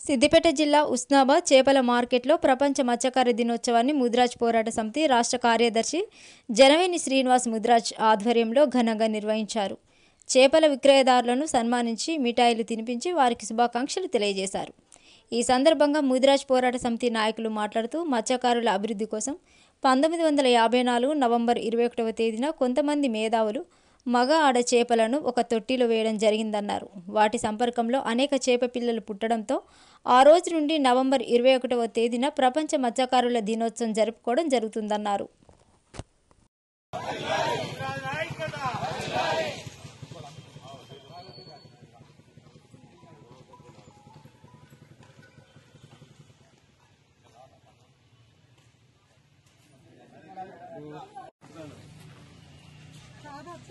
సిద్దిపేట జిల్లా ఉస్నాబాద్ చేపల మార్కెట్లో ప్రపంచ మత్స్యకార దినోత్సవాన్ని ముద్రాజ్ పోరాట సమితి రాష్ట్ర కార్యదర్శి జనవేని శ్రీనివాస్ ముద్రాజ్ ఆధ్వర్యంలో ఘనంగా నిర్వహించారు. చేపల విక్రయదారులను సన్మానించి మిఠాయిలు తినిపించి వారికి శుభాకాంక్షలు తెలియజేశారు. ఈ సందర్భంగా ముద్రాజ్ పోరాట సమితి నాయకులు మాట్లాడుతూ మత్స్యకారుల అభివృద్ధి కోసం 1954 నవంబర్ 21వ తేదీన కొంతమంది మేధావులు మగ ఆడ చేపలను ఒక తొట్టిలో వేయడం జరిగిందన్నారు. వాటి సంపర్కంలో అనేక చేప పిల్లలు పుట్టడంతో ఆ రోజు నుండి నవంబర్ 21వ తేదీన ప్రపంచ మత్స్యకారుల దినోత్సవం జరుపుకోవడం జరుగుతుందన్నారు.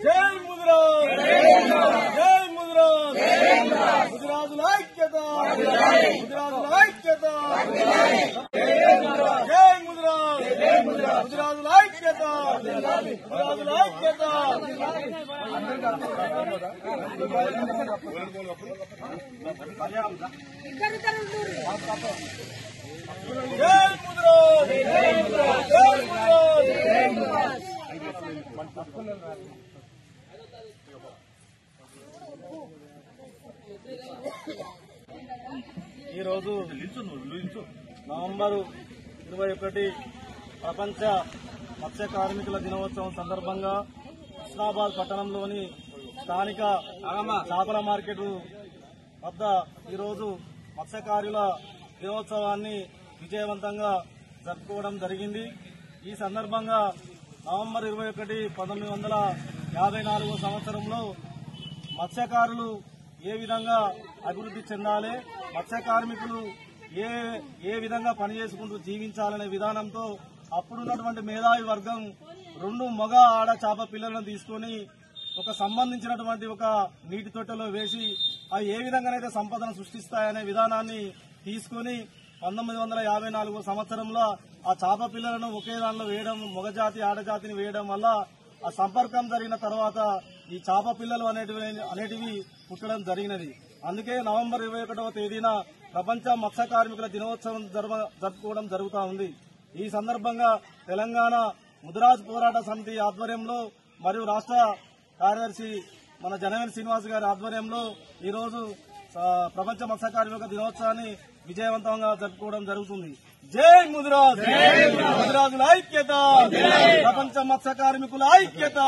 జై ముద్రాజ్, జై ముద్రాజ్, ముద్రాజుల ఐక్యత, ముద్రాజుల ఐక్యత, జై ముద్రాజ్, ముద్రాజుల ఐక్యత, ముద్రాజుల ఐక్యత. జై ముద్రాజ్, జై ముద్రాజ్, జై ముద్రాజ్. ఈరోజు నవంబర్ 21 ప్రపంచ మత్స్య కార్మికుల దినోత్సవం సందర్భంగా ఉస్నాబాద్ పట్టణంలోని స్థానిక చేపల మార్కెట్ వద్ద ఈరోజు మత్స్యకారుల దినోత్సవాన్ని విజయవంతంగా జరుపుకోవడం జరిగింది. ఈ సందర్భంగా నవంబర్ 21, 1954 సంవత్సరంలో మత్స్యకారులు ఏ విధంగా అభివృద్ధి చెందాలి, మత్స్య కార్మికులు ఏ విధంగా పనిచేసుకుంటూ జీవించాలనే విధానంతో అప్పుడున్నటువంటి మేధావి వర్గం 2 మగ ఆడ చేప పిల్లలను తీసుకుని ఒక సంబంధించినటువంటి ఒక నీటి తొట్టెలో వేసి అవి ఏ విధంగానైతే సంపదను సృష్టిస్తాయనే విధానాన్ని తీసుకుని 1954 సంవత్సరంలో ఆ చేప పిల్లలను ఒకే దానిలో వేయడం, మగజాతి ఆడజాతిని వేయడం వల్ల ఆ సంపర్కం జరిగిన తర్వాత ఈ చేప పిల్లలు అనేటివి పుట్టడం జరిగినది. అందుకే నవంబర్ 21వ తేదీన ప్రపంచ మత్స్య కార్మికుల దినోత్సవం జరుపుకోవడం జరుగుతూ ఉంది. ఈ సందర్భంగా తెలంగాణ ముద్రాజ్ పోరాట సమితి ఆధ్వర్యంలో మరియు రాష్ట్ర కార్యదర్శి మన జనవేని శ్రీనివాస్ గారి ఆధ్వర్యంలో ఈరోజు ప్రపంచ మత్స్య కార్మికుల దినోత్సవాన్ని విజయవంతంగా జరుపుకోవడం జరుగుతుంది. జై ముద్రాజ్, ముద్రాజుల ఐక్యత, ప్రపంచ మత్స్య కార్మికుల ఐక్యత.